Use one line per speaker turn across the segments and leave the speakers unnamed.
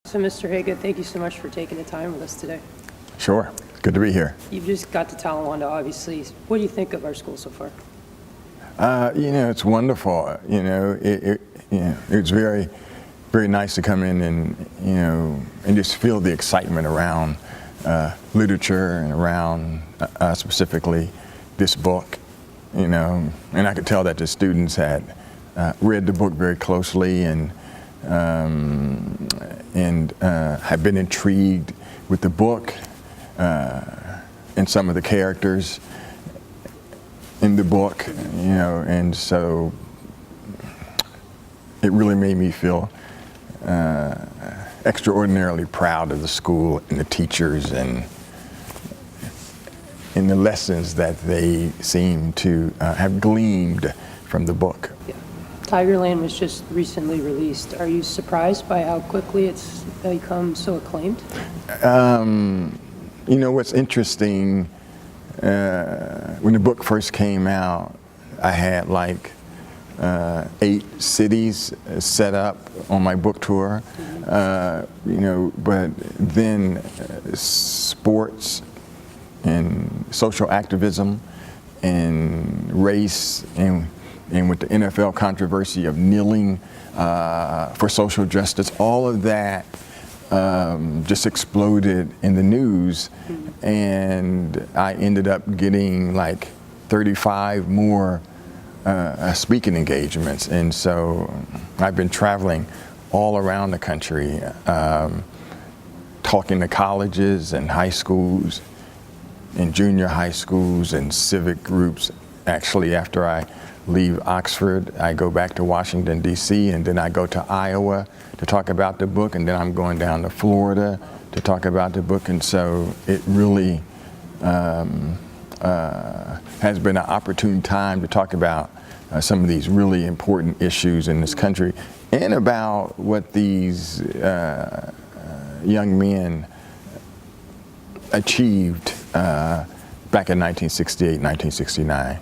So, Mr. Haygood, thank you so much for taking the time with us today.
Sure. Good to be here.
You've just got to Talawanda, obviously. What do you think of our school so far?
It's wonderful. It's very, very nice to come in and just feel the excitement around literature and around specifically this book. And I could tell that the students had read the book very closely and have been intrigued with the book and some of the characters in the book, and so it really made me feel extraordinarily proud of the school and the teachers and the lessons that they seem to have gleaned from the book.
Yeah. Tigerland was just recently released. Are you surprised by how quickly it's become so acclaimed?
What's interesting, when the book first came out, I had like 8 cities set up on my book tour, but then sports and social activism and race and with the NFL controversy of kneeling for social justice, all of that just exploded in the news, and I ended up getting like 35 more speaking engagements, and so I've been traveling all around the country, talking to colleges and high schools and junior high schools and civic groups. Actually, after I leave Oxford, I go back to Washington, D.C., and then I go to Iowa to talk about the book, and then I'm going down to Florida to talk about the book. And so it really has been an opportune time to talk about some of these really important issues in this country and about what these young men achieved back in 1968, 1969.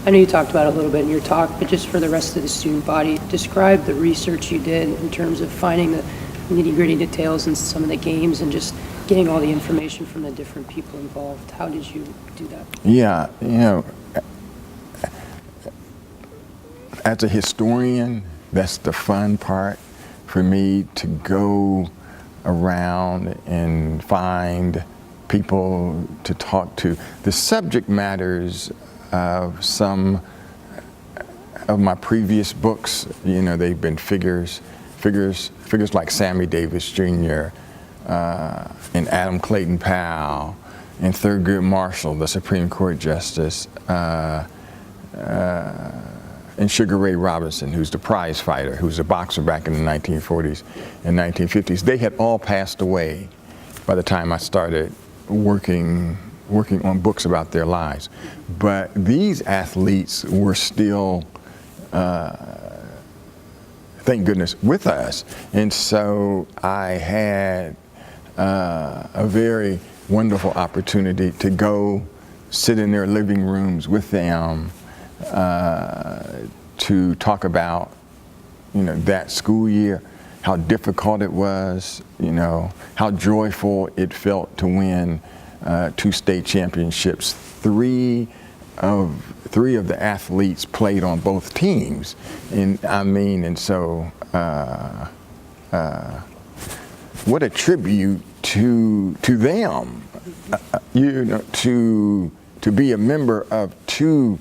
I know you talked about it a little bit in your talk, but just for the rest of the student body, describe the research you did in terms of finding the nitty-gritty details in some of the games and just getting all the information from the different people involved. How did you do that?
Yeah, as a historian, that's the fun part for me, to go around and find people to talk to. The subject matters of some of my previous books, they've been figures like Sammy Davis Jr. And Adam Clayton Powell and Thurgood Marshall, the Supreme Court Justice, and Sugar Ray Robinson, who's the prize fighter, who's a boxer back in the 1940s and 1950s. They had all passed away by the time I started working on books about their lives. But these athletes were still, thank goodness, with us. And so I had a very wonderful opportunity to go sit in their living rooms with them to talk about, that school year, how difficult it was, how joyful it felt to win 2 state championships. Three of the athletes played on both teams, and so what a tribute to them, to be a member of 2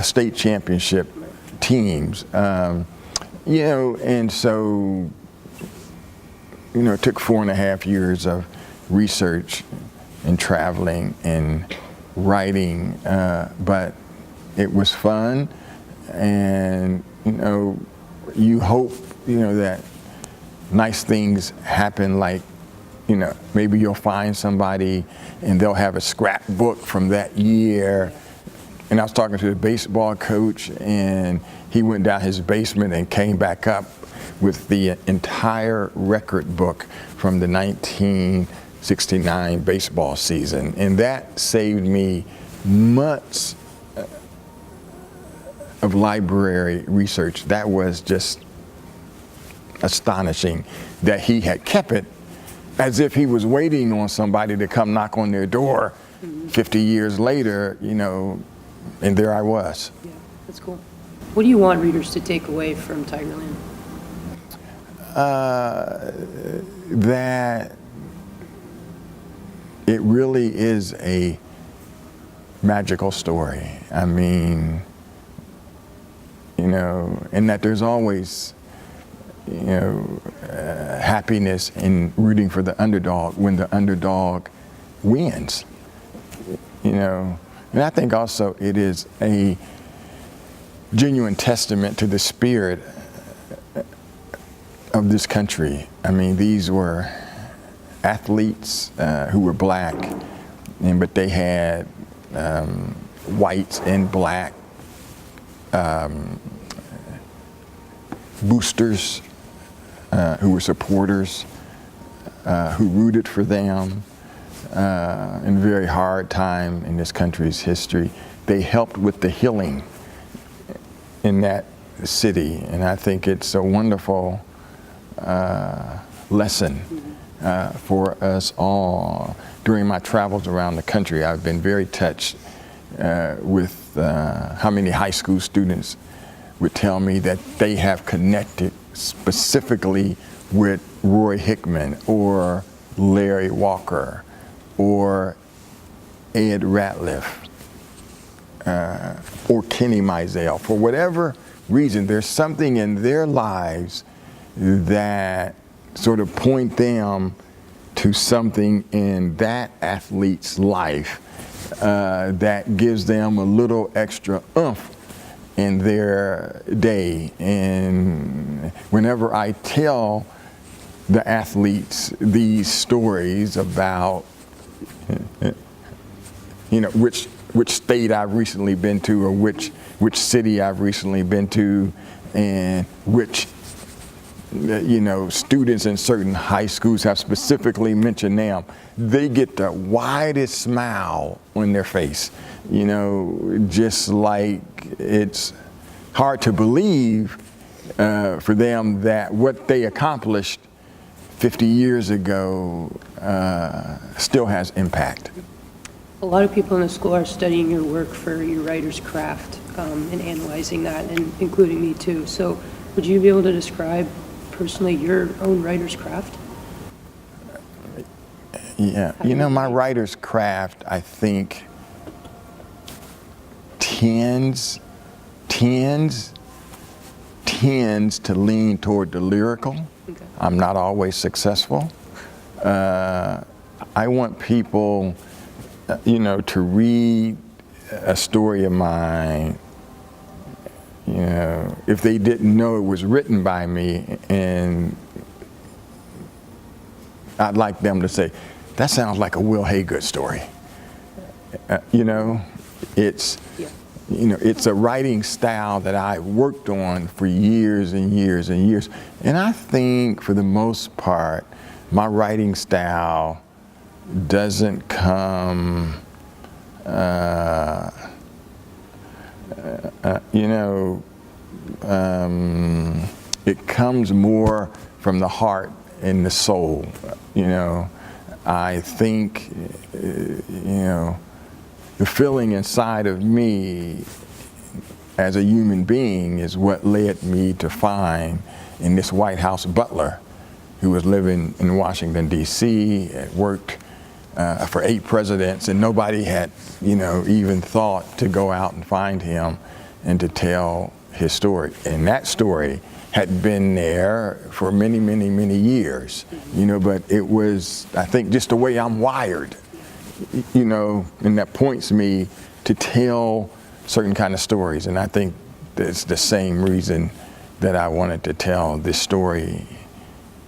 state championship teams, and so it took 4.5 years of research and traveling and writing, but it was fun, and you hope that nice things happen, like maybe you'll find somebody and they'll have a scrapbook from that year. And I was talking to the baseball coach, and he went down his basement and came back up with the entire record book from the 1969 baseball season. And that saved me months of library research. That was just astonishing that he had kept it as if he was waiting on somebody to come knock on their door 50 years later, and there I was.
Yeah, that's cool. What do you want readers to take away from Tigerland?
That it really is a magical story. I mean, and that there's always, happiness in rooting for the underdog when the underdog wins. And I think also it is a genuine testament to the spirit of this country. I mean, these were athletes who were black, but they had whites and black boosters who were supporters, who rooted for them in a very hard time in this country's history. They helped with the healing in that city, and I think it's a wonderful lesson for us all. During my travels around the country, I've been very touched with how many high school students would tell me that they have connected specifically with Roy Hickman or Larry Walker or Ed Ratliff or Kenny Mizell. For whatever reason, there's something in their lives that sort of point them to something in that athlete's life that gives them a little extra oomph in their day. And whenever I tell the athletes these stories about, which state I've recently been to, or which city I've recently been to, and which students in certain high schools have specifically mentioned them, they get the widest smile on their face. Just like it's hard to believe for them that what they accomplished 50 years ago still has impact.
A lot of people in the school are studying your work for your writer's craft and analyzing that, and including me too. So would you be able to describe personally your own writer's craft?
Yeah, my writer's craft, I think, tends to lean toward the lyrical. Okay. I'm not always successful. I want people, to read a story of mine, if they didn't know it was written by me, and I'd like them to say, that sounds like a Wil Haygood story. It's a writing style that I worked on for years and years and years. And I think for the most part, my writing style doesn't come, it comes more from the heart and the soul. I think, the feeling inside of me as a human being is what led me to find in this White House butler who was living in Washington, D.C., had worked for 8 presidents, and nobody had, even thought to go out and find him and to tell his story. And that story had been there for many, many, many years, but it was, I think, just the way I'm wired, and that points me to tell certain kind of stories. And I think that's the same reason that I wanted to tell this story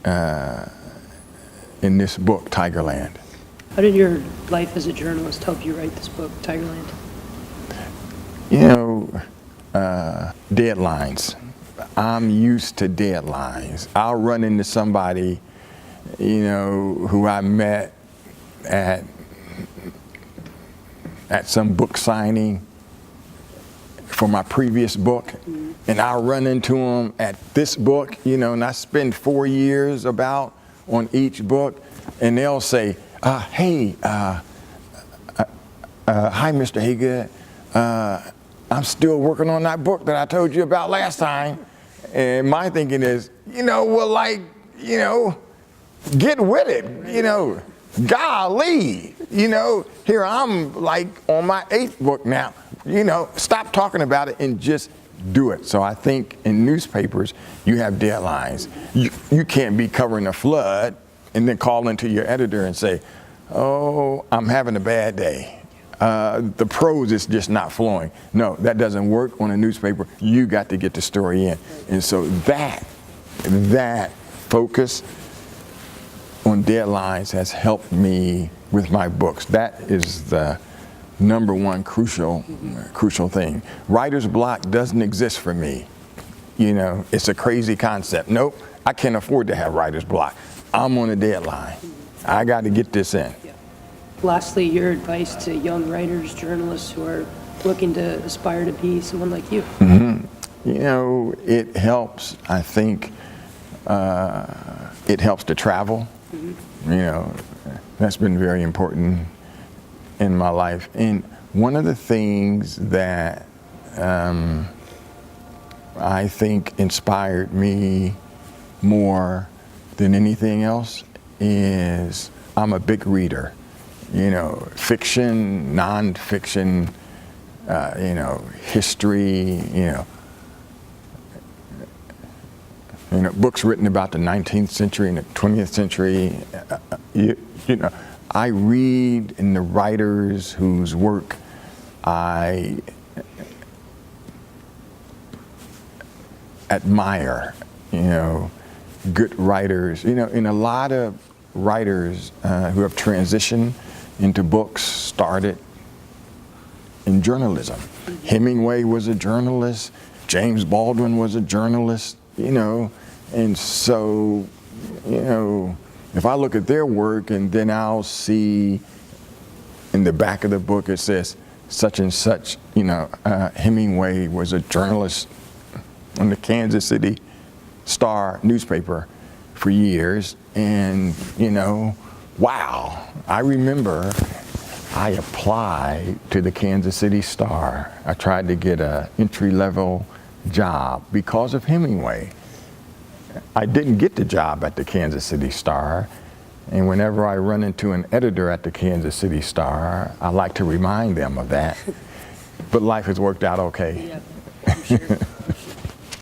in this book, Tigerland.
How did your life as a journalist help you write this book, Tigerland?
Deadlines. I'm used to deadlines. I'll run into somebody, who I met at some book signing for my previous book, and I'll run into them at this book, you know, and I spend 4 years about on each book, and they'll say, hey, hi, Mr. Haygood. I'm still working on that book that I told you about last time. And my thinking is, you know, well, like, you know, get with it, you know, golly, you know, here I'm like on my 8th book now, you know, stop talking about it and just do it. So I think in newspapers, you have deadlines. You can't be covering a flood and then call into your editor and say, oh, I'm having a bad day. The prose is just not flowing. No, that doesn't work on a newspaper. You got to get the story in. And so that focus on deadlines has helped me with my books. That is the number one crucial thing. Writer's block doesn't exist for me. You know, it's a crazy concept. Nope, I can't afford to have writer's block. I'm on a deadline. I got to get this in.
Lastly, your advice to young writers, journalists who are looking to aspire to be someone like you.
You know, it helps, I think, it helps to travel. You know, that's been very important in my life. And one of the things that I think inspired me more than anything else is I'm a big reader. You know, fiction, nonfiction, you know, history, you know, books written about the 19th century and the 20th century. You know, I read in the writers whose work I admire, you know, good writers, you know, and a lot of writers who have transitioned into books started in journalism. Hemingway was a journalist, James Baldwin was a journalist, you know, and so, you know, if I look at their work and then I'll see in the back of the book it says such and such, you know, Hemingway was a journalist on the Kansas City Star newspaper for years, and, you know, wow, I remember I applied to the Kansas City Star. I tried to get an entry-level job because of Hemingway. I didn't get the job at the Kansas City Star, and whenever I run into an editor at the Kansas City Star, I like to remind them of that. But life has worked out okay.
Yeah, I'm sure.